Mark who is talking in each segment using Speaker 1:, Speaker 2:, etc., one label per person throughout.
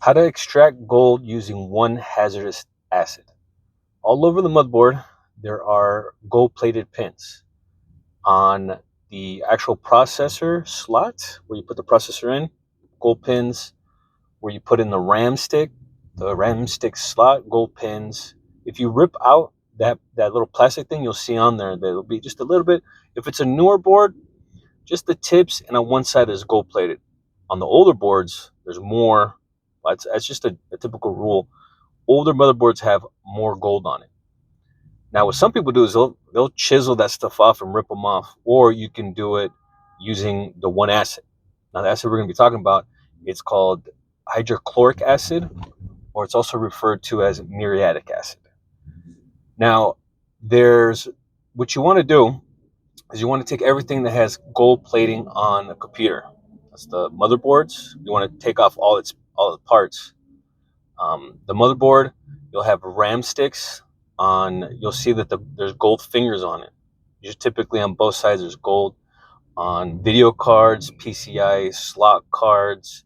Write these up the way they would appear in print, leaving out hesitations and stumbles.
Speaker 1: How to extract gold using one hazardous acid. All over the motherboard, there are gold-plated pins. On the actual processor slot, where you put the processor in, gold pins. Where you put in the RAM stick slot, gold pins. If you rip out that little plastic thing, you'll see on there that it'll be just a little bit. If it's a newer board, just the tips, and on one side is gold plated. On the older boards, there's more. That's just a typical rule. Older motherboards have more gold on it. Now, what some people do is they'll chisel that stuff off and rip them off, or you can do it using the one acid. Now, the acid we're going to be talking about, it's called hydrochloric acid, or it's also referred to as muriatic acid. Now, there's what you want to do is you want to take everything that has gold plating on a computer. That's the motherboards. You want to take off all the parts. The motherboard, you'll have RAM sticks on. You'll see that there's gold fingers on it. Just typically on both sides, there's gold on video cards, PCI slot cards.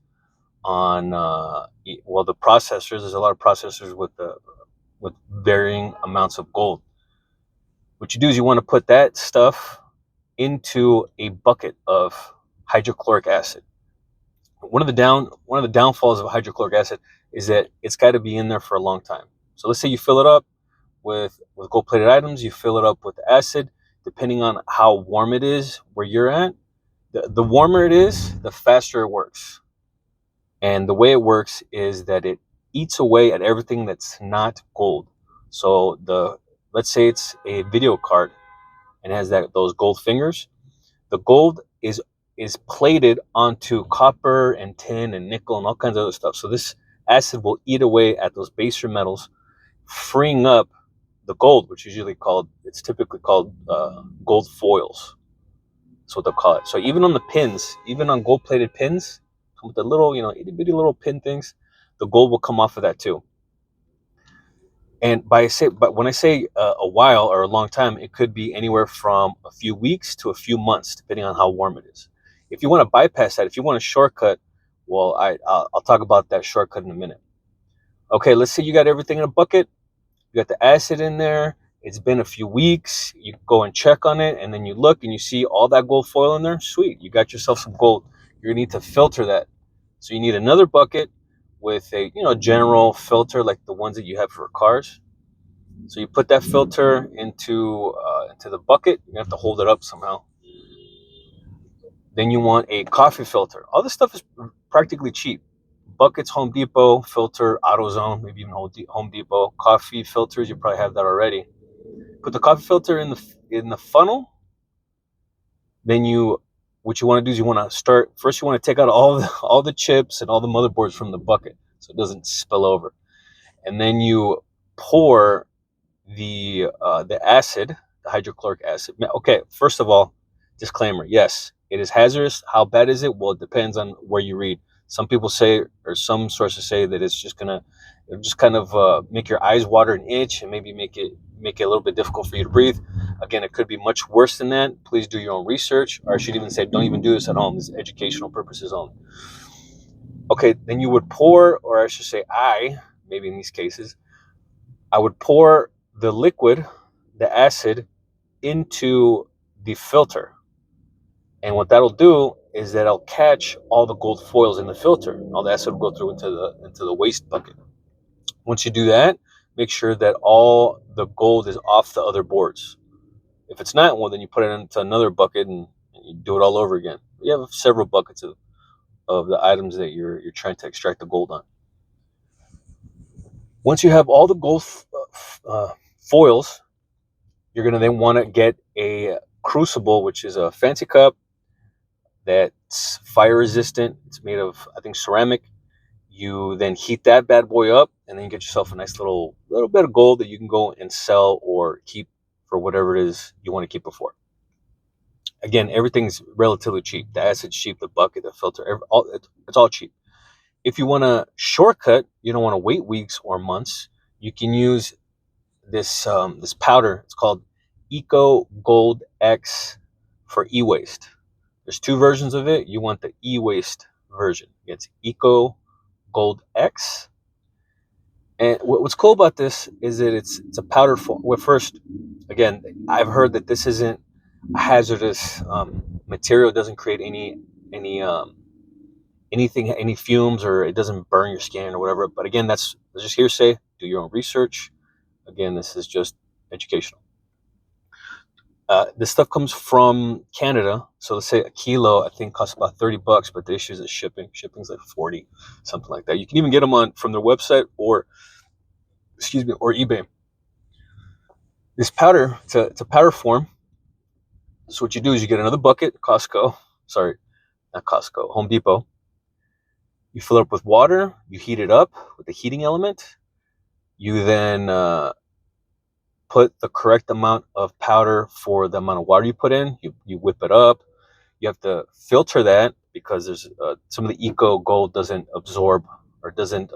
Speaker 1: On the processors, there's a lot of processors with varying amounts of gold. What you do is you want to put that stuff into a bucket of hydrochloric acid. One of the downfalls of hydrochloric acid is that it's got to be in there for a long time. So let's say you fill it up with gold plated items, you fill it up with acid. Depending on how warm it is where you're at, the warmer it is, the faster it works. And the way it works is that it eats away at everything that's not gold. So let's say it's a video card and has those gold fingers. The gold is plated onto copper and tin and nickel and all kinds of other stuff. So this acid will eat away at those baser metals, freeing up the gold, which is it's typically called gold foils. That's what they'll call it. So even on the pins, even on gold plated pins, with the little, itty bitty little pin things, the gold will come off of that too. And but when I say a while or a long time, it could be anywhere from a few weeks to a few months, depending on how warm it is. If you want to bypass that, if you want a shortcut, well, I'll talk about that shortcut in a minute. Okay, let's say you got everything in a bucket. You got the acid in there. It's been a few weeks. You go and check on it, and then you look and you see all that gold foil in there. Sweet, you got yourself some gold. You're gonna need to filter that. So you need another bucket with a general filter like the ones that you have for cars. So you put that filter into the bucket. You have to hold it up somehow. Then you want a coffee filter. All this stuff is practically cheap. Buckets, Home Depot, filter, AutoZone, maybe even Home Depot. Coffee filters, you probably have that already. Put the coffee filter in the funnel. Then what you want to do is you want to take out all the chips and all the motherboards from the bucket so it doesn't spill over. And then you pour the acid, the hydrochloric acid. Okay, first of all, disclaimer: yes, it is hazardous. How bad is it? Well, it depends on where you read. Some people say, or some sources say, that it's just gonna kind of make your eyes water and itch, and maybe make it a little bit difficult for you to breathe. Again, it could be much worse than that. Please do your own research, or I should even say, don't even do this at home. This is educational purposes only. Okay, then you would pour, or I should say, maybe in these cases, I would pour the liquid, the acid, into the filter. And what that'll do is that it'll catch all the gold foils in the filter. All the acid will go through into the waste bucket. Once you do that, make sure that all the gold is off the other boards. If it's not, well, then you put it into another bucket and you do it all over again. You have several buckets of the items that you're trying to extract the gold on. Once you have all the gold foils, you're going to then want to get a crucible, which is a fancy cup that's fire resistant. It's made of, I think, ceramic. You then heat that bad boy up, and then you get yourself a nice little bit of gold that you can go and sell or keep for whatever it is you want to keep it for. Again, everything's relatively cheap. The acid's cheap, the bucket, the filter, it's all cheap. If you want a shortcut, you don't want to wait weeks or months, you can use this powder. It's called Eco Gold X for e-waste. There's two versions of it. You want the e-waste version. It's Eco Gold X. And what's cool about this is that it's a powder form. Well, first, again, I've heard that this isn't a hazardous material. It doesn't create any anything, any fumes, or it doesn't burn your skin or whatever. But again, that's just hearsay. Do your own research. Again, this is just educational. This stuff comes from Canada, so let's say a kilo I think costs about $30, but the issue is shipping. Shipping's like 40, something like that. You can even get them from their website or eBay. This powder, it's a powder form. So what you do is you get another bucket, Home Depot. You fill it up with water. You heat it up with the heating element. You then put the correct amount of powder for the amount of water you put in. You whip it up. You have to filter that because there's some of the Eco Gold doesn't absorb or doesn't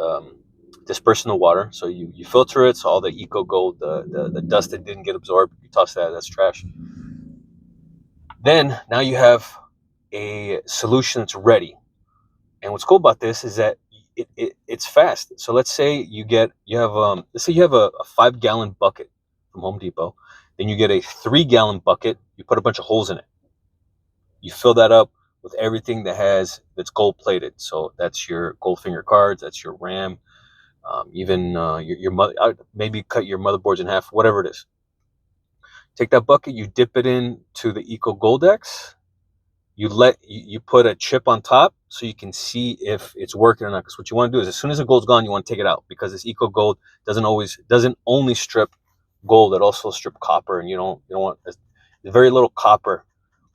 Speaker 1: disperse in the water. So you filter it, so all the Eco Gold, the dust that didn't get absorbed, you toss that. That's trash. Then now you have a solution that's ready. And what's cool about this is that it's fast. So let's say you have a 5-gallon bucket from Home Depot. Then you get a 3-gallon bucket. You put a bunch of holes in it. You fill that up with everything that's gold plated. So that's your Goldfinger cards. That's your RAM. Even your mother. Maybe cut your motherboards in half. Whatever it is. Take that bucket. You dip it into the Eco Gold X. You put a chip on top so you can see if it's working or not. Because what you want to do is, as soon as the gold's gone, you want to take it out, because this Eco Gold doesn't only strip gold; it also strips copper, and you don't want very little copper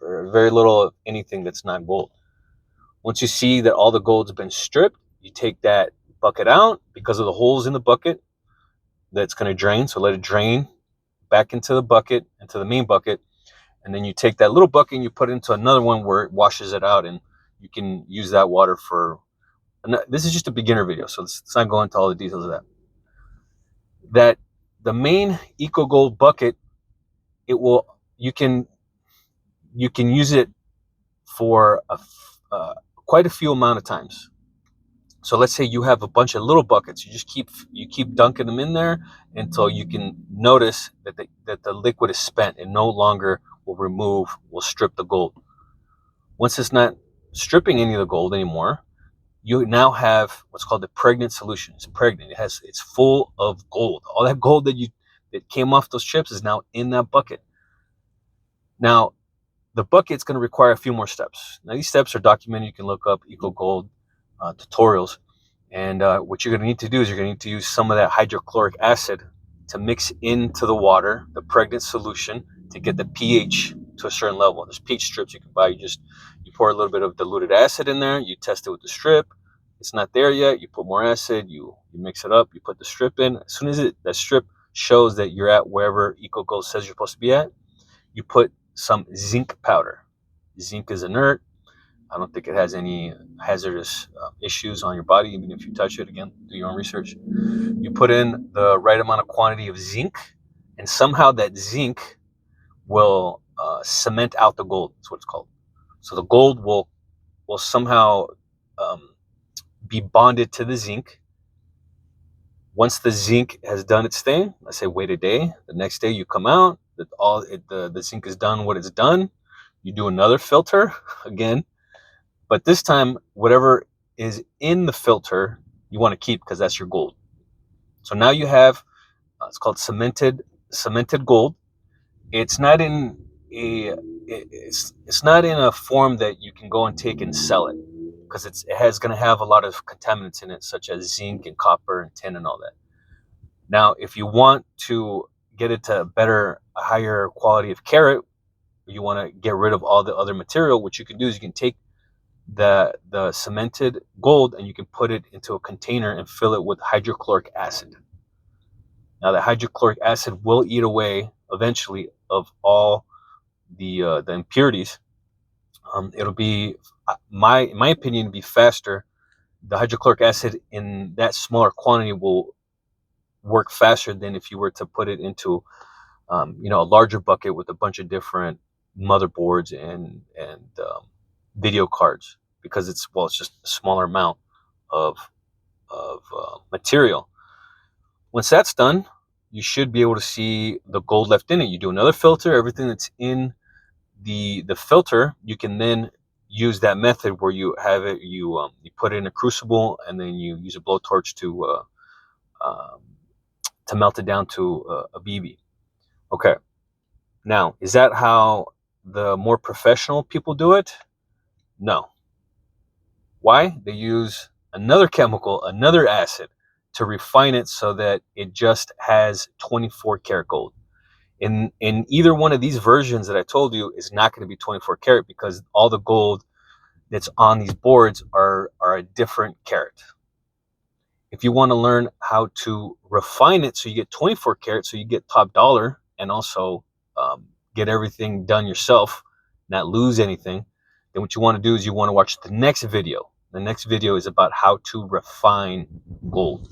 Speaker 1: or very little of anything that's not gold. Once you see that all the gold's been stripped, you take that bucket out because of the holes in the bucket. That's going to drain, so let it drain back into the bucket, into the main bucket. And then you take that little bucket and you put it into another one where it washes it out, and you can use that water for. And this is just a beginner video, so let's not go into all the details of that. That the main Eco Gold bucket, you can use it for quite a few amount of times. So let's say you have a bunch of little buckets. You keep dunking them in there until you can notice that the liquid is spent and no longer will strip the gold. Once it's not stripping any of the gold anymore, you now have what's called the pregnant solution. It's pregnant. It's full of gold. All that gold that came off those chips is now in that bucket. Now, the bucket's going to require a few more steps. Now, these steps are documented. You can look up Eco Gold tutorials. And what you're going to need to do is you're going to need to use some of that hydrochloric acid to mix into the water, the pregnant solution, to get the pH to a certain level. There's pH strips you can buy. You pour a little bit of diluted acid in there. You test it with the strip. It's not there yet. You put more acid. You mix it up. You put the strip in. As soon as that strip shows that you're at wherever Eco Gold says you're supposed to be at, you put some zinc powder. Zinc is inert. I don't think it has any hazardous issues on your body, even if you touch it. Again, do your own research. You put in the right amount of quantity of zinc, and somehow that zinc will cement out the gold. That's what it's called. So the gold will somehow be bonded to the zinc. Once the zinc has done its thing, let's say wait a day. The next day you come out, the zinc is done what it's done. You do another filter again. But this time, whatever is in the filter, you want to keep, because that's your gold. So now you have, it's called cemented gold. It's not in a form that you can go and take and sell it, because it going to have a lot of contaminants in it, such as zinc and copper and tin and all that. Now, if you want to get it to a higher quality of carat, you want to get rid of all the other material. What you can do is you can take the cemented gold and you can put it into a container and fill it with hydrochloric acid. Now, the hydrochloric acid will eat away eventually of all the impurities. It'll be, in my opinion, be faster. The hydrochloric acid in that smaller quantity will work faster than if you were to put it into a larger bucket with a bunch of different motherboards and video cards, because it's just a smaller amount of material. Once that's done, you should be able to see the gold left in it. You do another filter, everything that's in the filter, you can then use that method where you have it, you put it in a crucible, and then you use a blowtorch um, to melt it down to a BB. Okay. Now, is that how the more professional people do it? No. Why? They use another chemical, another acid, to refine it so that it just has 24 karat gold. In either one of these versions that I told you is not going to be 24 karat, because all the gold that's on these boards are a different carat. If you want to learn how to refine it so you get 24 karat, so you get top dollar, and also get everything done yourself, not lose anything, then what you want to do is you want to watch the next video. The next video is about how to refine gold.